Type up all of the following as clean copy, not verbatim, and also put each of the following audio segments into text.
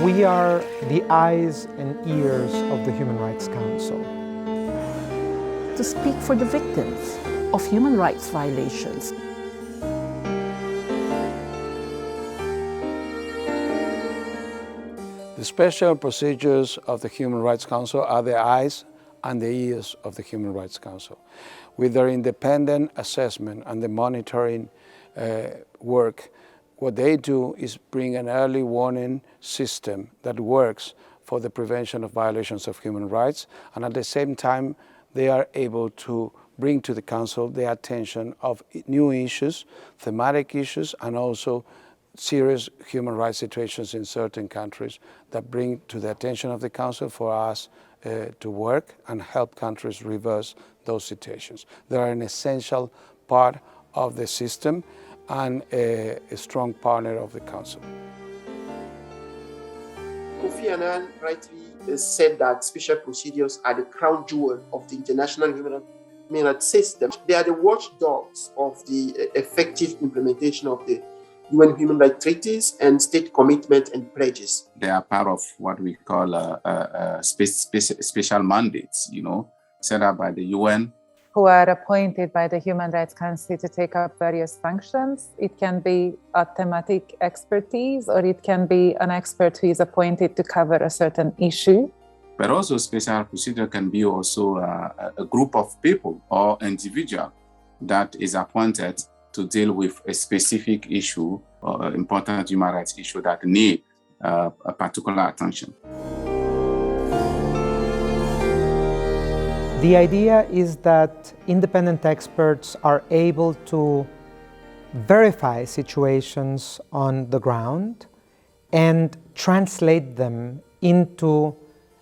We are the eyes and ears of the Human Rights Council. To speak for the victims of human rights violations. The special procedures of the Human Rights Council are the eyes and the ears of the Human Rights Council. With their independent assessment and the monitoring work, what they do is bring an early warning system that works for the prevention of violations of human rights, and at the same time they are able to bring to the Council the attention of new issues, thematic issues, and also serious human rights situations in certain countries that bring to the attention of the Council for us to work and help countries reverse those situations. They are an essential part of the system and a strong partner of the Council. Kofi Annan rightly said that special procedures are the crown jewel of the international human rights system. They are the watchdogs of the effective implementation of the UN human rights treaties and state commitment and pledges. They are part of what we call special mandates, set up by the UN. Who are appointed by the Human Rights Council to take up various functions. It can be a thematic expertise, or it can be an expert who is appointed to cover a certain issue. But also special procedure can be also a group of people or individual that is appointed to deal with a specific issue or important human rights issue that need a particular attention. The idea is that independent experts are able to verify situations on the ground and translate them into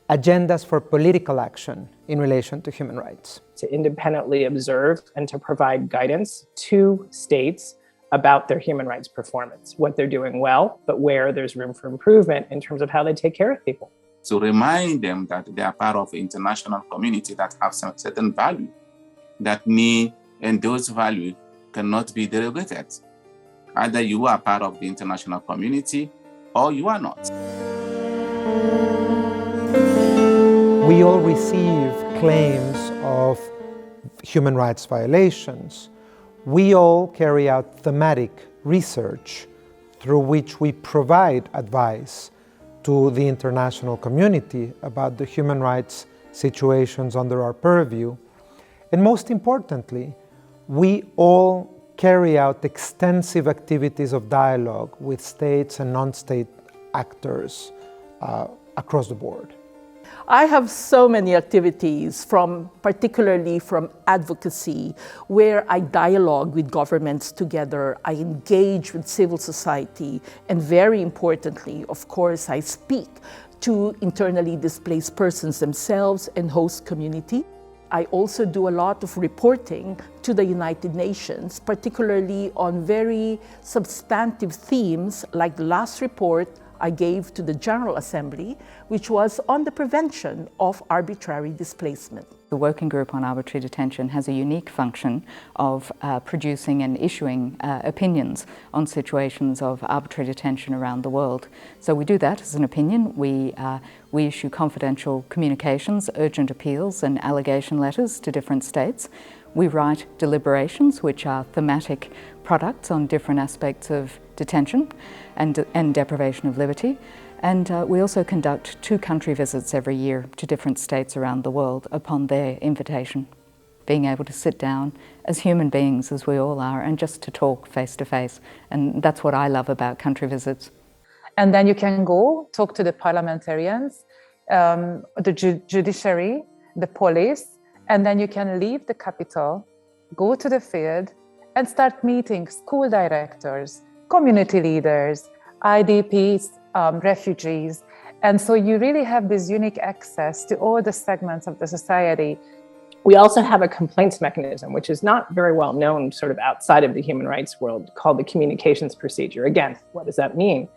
agendas for political action in relation to human rights. To independently observe and to provide guidance to states about their human rights performance, what they're doing well, but where there's room for improvement in terms of how they take care of people. To remind them that they are part of the international community that have some certain value that need, and those values cannot be derogated. Either you are part of the international community or you are not. We all receive claims of human rights violations. We all carry out thematic research through which we provide advice to the international community about the human rights situations under our purview. And most importantly, we all carry out extensive activities of dialogue with states and non-state actors across the board. I have so many activities, particularly from advocacy, where I dialogue with governments together, I engage with civil society, and very importantly, of course, I speak to internally displaced persons themselves and host community. I also do a lot of reporting to the United Nations, particularly on very substantive themes, like the last report I gave to the General Assembly, which was on the prevention of arbitrary displacement. The Working Group on Arbitrary Detention has a unique function of producing and issuing opinions on situations of arbitrary detention around the world. So we do that as an opinion. We issue confidential communications, urgent appeals and allegation letters to different states. We write deliberations, which are thematic products on different aspects of detention and deprivation of liberty. And we also conduct 2 country visits every year to different states around the world upon their invitation. Being able to sit down as human beings, as we all are, and just to talk face to face. And that's what I love about country visits. And then you can go talk to the parliamentarians, the judiciary, the police, and then you can leave the capital, go to the field, and start meeting school directors, community leaders, IDPs, refugees. And so you really have this unique access to all the segments of the society. We also have a complaints mechanism, which is not very well known sort of outside of the human rights world, called the communications procedure. Again, what does that mean?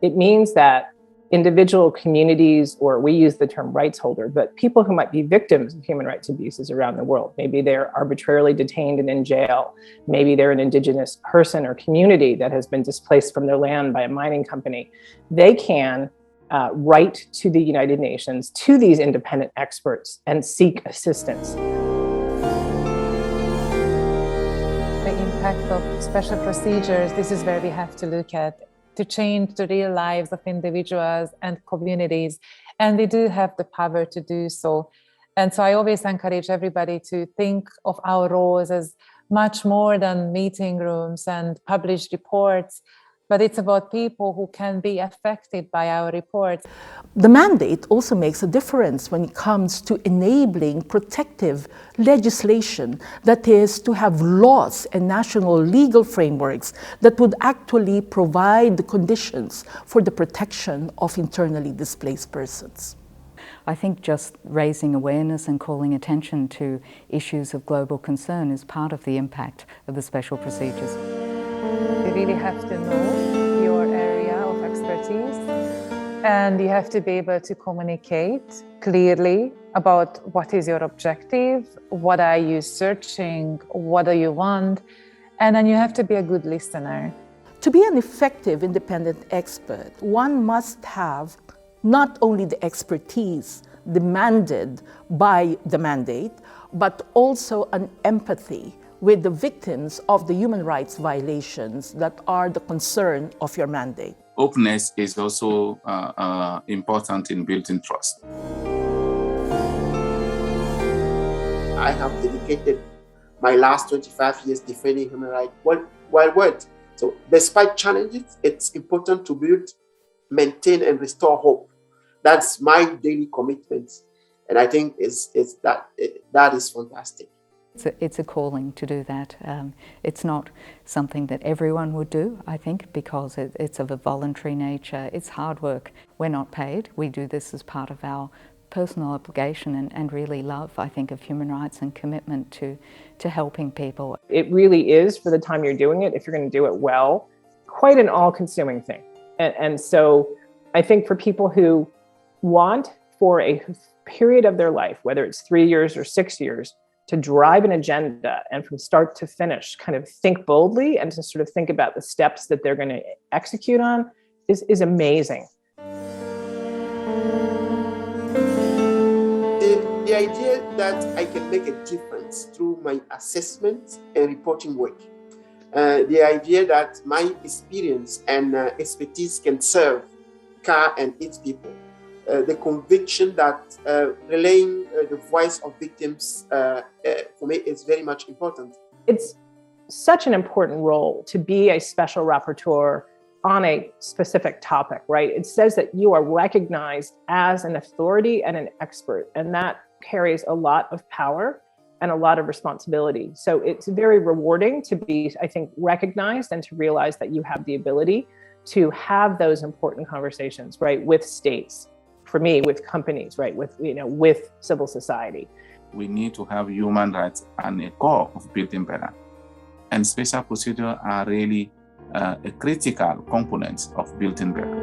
It means that individual communities, or we use the term rights holder, but people who might be victims of human rights abuses around the world. Maybe they're arbitrarily detained and in jail. Maybe they're an indigenous person or community that has been displaced from their land by a mining company. They can write to the United Nations, to these independent experts, and seek assistance. The impact of special procedures, this is where we have to look at to change the real lives of individuals and communities. And we do have the power to do so. And so I always encourage everybody to think of our roles as much more than meeting rooms and published reports, but it's about people who can be affected by our reports. The mandate also makes a difference when it comes to enabling protective legislation, that is, to have laws and national legal frameworks that would actually provide the conditions for the protection of internally displaced persons. I think just raising awareness and calling attention to issues of global concern is part of the impact of the special procedures. You really have to know your area of expertise, and you have to be able to communicate clearly about what is your objective, what are you searching, what do you want, and then you have to be a good listener. To be an effective independent expert, one must have not only the expertise demanded by the mandate, but also an empathy with the victims of the human rights violations that are the concern of your mandate. Openness is also important in building trust. I have dedicated my last 25 years defending human rights worldwide. So despite challenges, it's important to build, maintain, and restore hope. That's my daily commitment. And I think that is fantastic. It's a calling to do that. It's not something that everyone would do, I think, because it's of a voluntary nature. It's hard work. We're not paid. We do this as part of our personal obligation and really love, I think, of human rights and commitment to helping people. It really is, for the time you're doing it, if you're going to do it well, quite an all-consuming thing. And so I think for people who want, for a period of their life, whether it's 3 years or 6 years, to drive an agenda and from start to finish kind of think boldly and to sort of think about the steps that they're going to execute on is amazing. The idea that I can make a difference through my assessment and reporting work. The idea that my experience and expertise can serve CAR and its people. The conviction that relaying the voice of victims for me is very much important. It's such an important role to be a special rapporteur on a specific topic, right? It says that you are recognized as an authority and an expert, and that carries a lot of power and a lot of responsibility. So it's very rewarding to be, I think, recognized and to realize that you have the ability to have those important conversations, right, with states. For me, with companies, right, with civil society. We need to have human rights and a core of building better. And special procedures are really a critical component of building better.